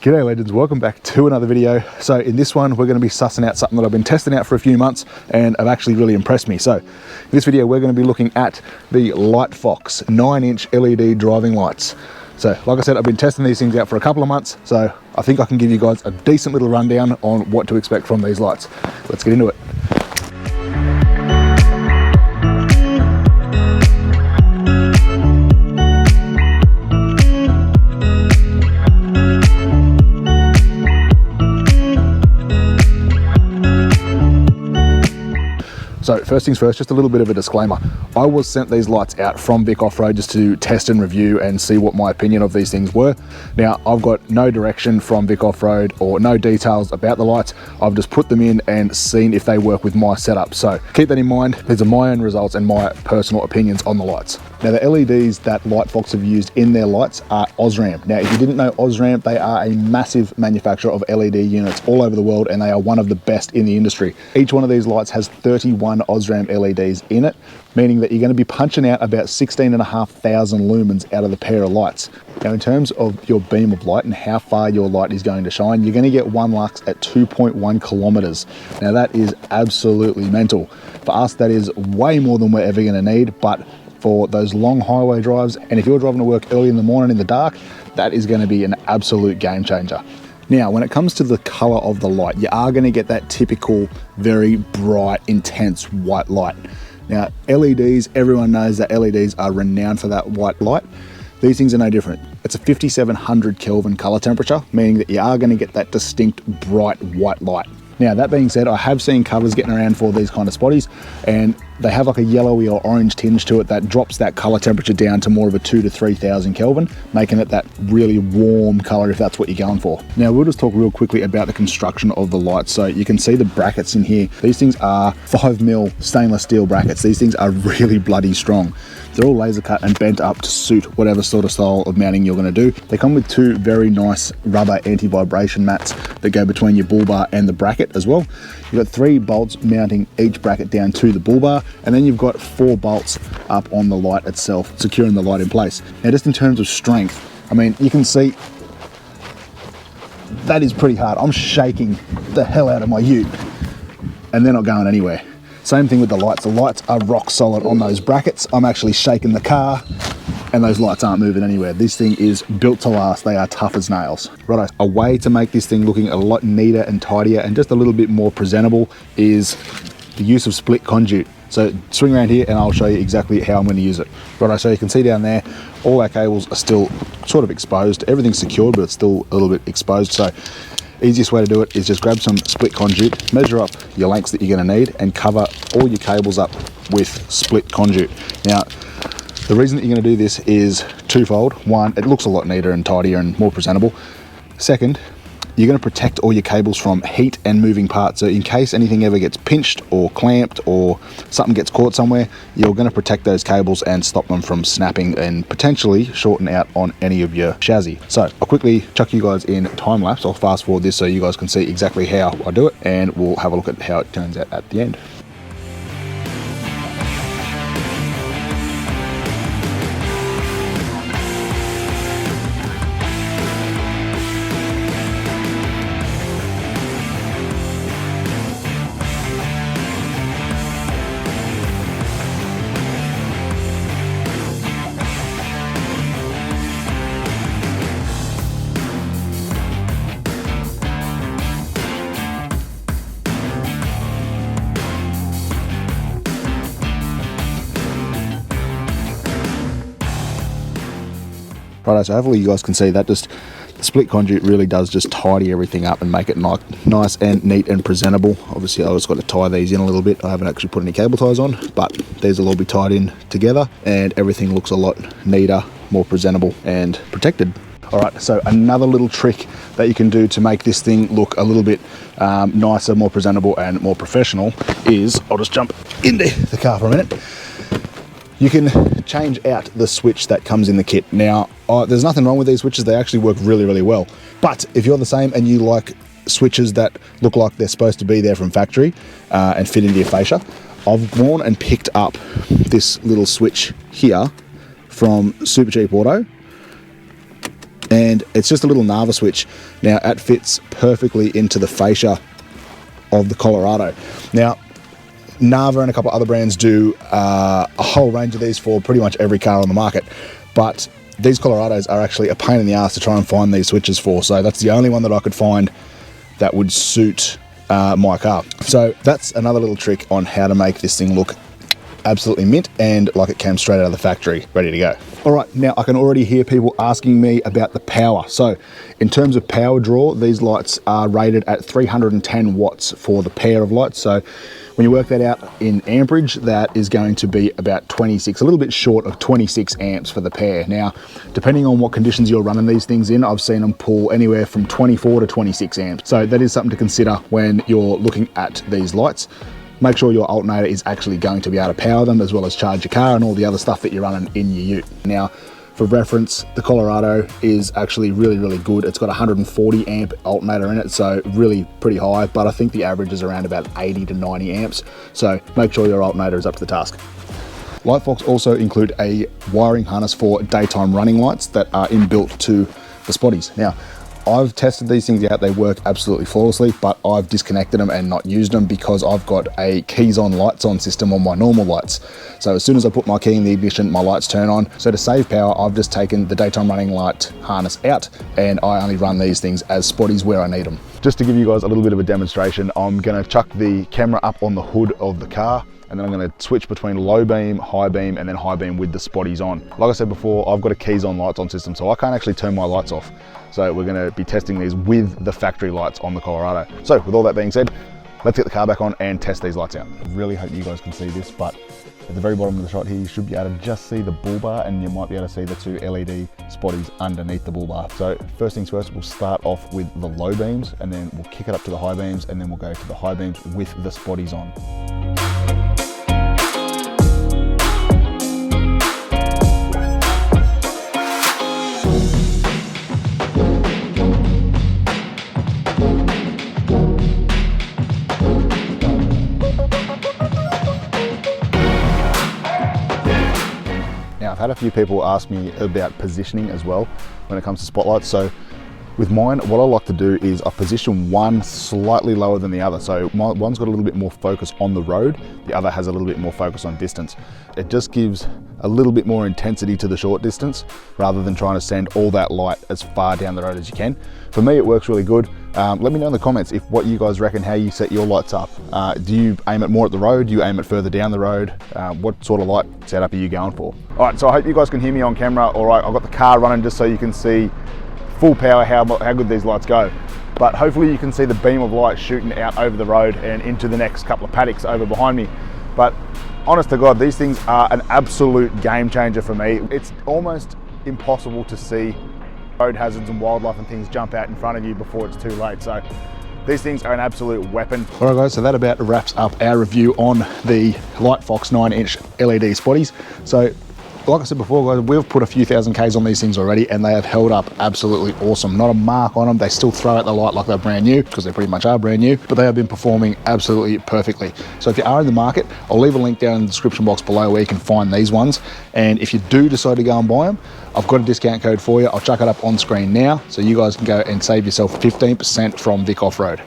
G'day legends, welcome back to another video. So in this one, we're going to be sussing out something that I've been testing out for a few months and have actually really impressed me. So in this video, we're going to be looking at the LightFox 9-inch LED driving lights. So like I said, I've been testing these things out for a couple of months, so I think I can give you guys a decent little rundown on what to expect from these lights. Let's get into it. So first things first, just a little bit of a disclaimer. I was sent these lights out from Vic Off-Road just to test and review and see what my opinion of these things were. Now, I've got no direction from Vic Off-Road or no details about the lights. I've just put them in and seen if they work with my setup. So keep that in mind. These are my own results and my personal opinions on the lights. Now, the LEDs that LightFox have used in their lights are OSRAM. Now, if you didn't know OSRAM, they are a massive manufacturer of LED units all over the world, and they are one of the best in the industry. Each one of these lights has 31 OSRAM LEDs in it, meaning that you're going to be punching out about 16,500 lumens out of the pair of lights. Now, in terms of your beam of light and how far your light is going to shine, you're going to get 1 lux at 2.1 kilometers. Now, that is absolutely mental. For us, that is way more than we're ever going to need, but for those long highway drives, and if you're driving to work early in the morning in the dark, that is going to be an absolute game changer. Now, when it comes to the color of the light, you are going to get that typical, very bright, intense white light. Now, LEDs, everyone knows that LEDs are renowned for that white light. These things are no different. It's a 5700 Kelvin color temperature, meaning that you are going to get that distinct, bright white light. Now, that being said, I have seen covers getting around for these kind of spotties, and they have like a yellowy or orange tinge to it that drops that color temperature down to more of a 2,000 to 3,000 Kelvin, making it that really warm color if that's what you're going for. Now, we'll just talk real quickly about the construction of the lights. So you can see the brackets in here. These things are 5mm stainless steel brackets. These things are really bloody strong. They're all laser cut and bent up to suit whatever sort of style of mounting you're going to do. They come with 2 very nice rubber anti-vibration mats that go between your bull bar and the bracket as well. You've got 3 bolts mounting each bracket down to the bull bar, and then you've got 4 bolts up on the light itself, securing the light in place. Now, just in terms of strength, I mean, you can see that is pretty hard. I'm shaking the hell out of my ute, and they're not going anywhere. Same thing with the lights. The lights are rock solid on those brackets. I'm actually shaking the car and those lights aren't moving anywhere. This thing is built to last. They are tough as nails. Righto, a way to make this thing looking a lot neater and tidier and just a little bit more presentable is the use of split conduit. So swing around here and I'll show you exactly how I'm going to use it. Righto, so you can see down there, all our cables are still sort of exposed. Everything's secured, but it's still a little bit exposed. So easiest way to do it is just grab some split conduit, measure up your lengths that you're going to need, and cover all your cables up with split conduit. Now, the reason that you're going to do this is twofold. One, it looks a lot neater and tidier and more presentable. Second, you're going to protect all your cables from heat and moving parts. So in case anything ever gets pinched or clamped or something gets caught somewhere, you're going to protect those cables and stop them from snapping and potentially shorten out on any of your chassis. So I'll quickly chuck you guys in time lapse. I'll fast forward this so you guys can see exactly how I do it, and we'll have a look at how it turns out at the end. Righto, so hopefully you guys can see that just the split conduit really does just tidy everything up and make it nice and neat and presentable. Obviously, I just got to tie these in a little bit. I haven't actually put any cable ties on, but these will all be tied in together and everything looks a lot neater, more presentable and protected. All right, so another little trick that you can do to make this thing look a little bit nicer, more presentable and more professional is, I'll just jump into the car for a minute. You can change out the switch that comes in the kit. Now, there's nothing wrong with these switches. They actually work really, really well. But if you're the same and you like switches that look like they're supposed to be there from factory and fit into your fascia, I've gone and picked up this little switch here from Super Cheap Auto. And it's just a little Nava switch. Now it fits perfectly into the fascia of the Colorado. Now Nava and a couple of other brands do a whole range of these for pretty much every car on the market, but these Colorados are actually a pain in the ass to try and find these switches for, so that's the only one that I could find that would suit my car. So that's another little trick on how to make this thing look absolutely mint and like it came straight out of the factory, ready to go. All right, now I can already hear people asking me about the power. So in terms of power draw, these lights are rated at 310 watts for the pair of lights. So when you work that out in amperage, that is going to be about 26, a little bit short of 26 amps for the pair. Now, depending on what conditions you're running these things in, I've seen them pull anywhere from 24 to 26 amps. So that is something to consider when you're looking at these lights. Make sure your alternator is actually going to be able to power them, as well as charge your car and all the other stuff that you're running in your ute. Now, for reference, the Colorado is actually really, really good. It's got 140 amp alternator in it, so really pretty high, but I think the average is around about 80 to 90 amps. So make sure your alternator is up to the task. LightFox also include a wiring harness for daytime running lights that are inbuilt to the spotties. Now, I've tested these things out, they work absolutely flawlessly, but I've disconnected them and not used them because I've got a keys on lights on system on my normal lights. So as soon as I put my key in the ignition, my lights turn on. So to save power, I've just taken the daytime running light harness out and I only run these things as spotties where I need them. Just to give you guys a little bit of a demonstration, I'm gonna chuck the camera up on the hood of the car, and then I'm going to switch between low beam, high beam, and then high beam with the spotties on. Like I said before, I've got a keys on lights on system, so I can't actually turn my lights off. So we're going to be testing these with the factory lights on the Colorado. So with all that being said, let's get the car back on and test these lights out. I really hope you guys can see this, but at the very bottom of the shot here, you should be able to just see the bull bar, and you might be able to see the two LED spotties underneath the bull bar. So first things first, we'll start off with the low beams, and then we'll kick it up to the high beams, and then we'll go to the high beams with the spotties on. I've had a few people ask me about positioning as well when it comes to spotlights. So with mine, what I like to do is I position one slightly lower than the other. So one's got a little bit more focus on the road, the other has a little bit more focus on distance. It just gives a little bit more intensity to the short distance rather than trying to send all that light as far down the road as you can. For me, it works really good. Let me know in the comments if what you guys reckon, how you set your lights up. Do you aim it more at the road? Do you aim it further down the road? What sort of light setup are you going for? All right, so I hope you guys can hear me on camera. All right, I've got the car running just so you can see full power how good these lights go. But hopefully you can see the beam of light shooting out over the road and into the next couple of paddocks over behind me. But honest to God, these things are an absolute game changer for me. It's almost impossible to see road hazards and wildlife and things jump out in front of you before it's too late. So these things are an absolute weapon. All right guys, so that about wraps up our review on the LightFox 9-inch LED spotties. So like I said before guys, we've put a few thousand Ks on these things already and they have held up absolutely awesome. Not a mark on them. They still throw out the light like they're brand new, because they pretty much are brand new, but they have been performing absolutely perfectly. So if you are in the market, I'll leave a link down in the description box below where you can find these ones. And if you do decide to go and buy them, I've got a discount code for you. I'll chuck it up on screen now so you guys can go and save yourself 15% from Vic Off-Road.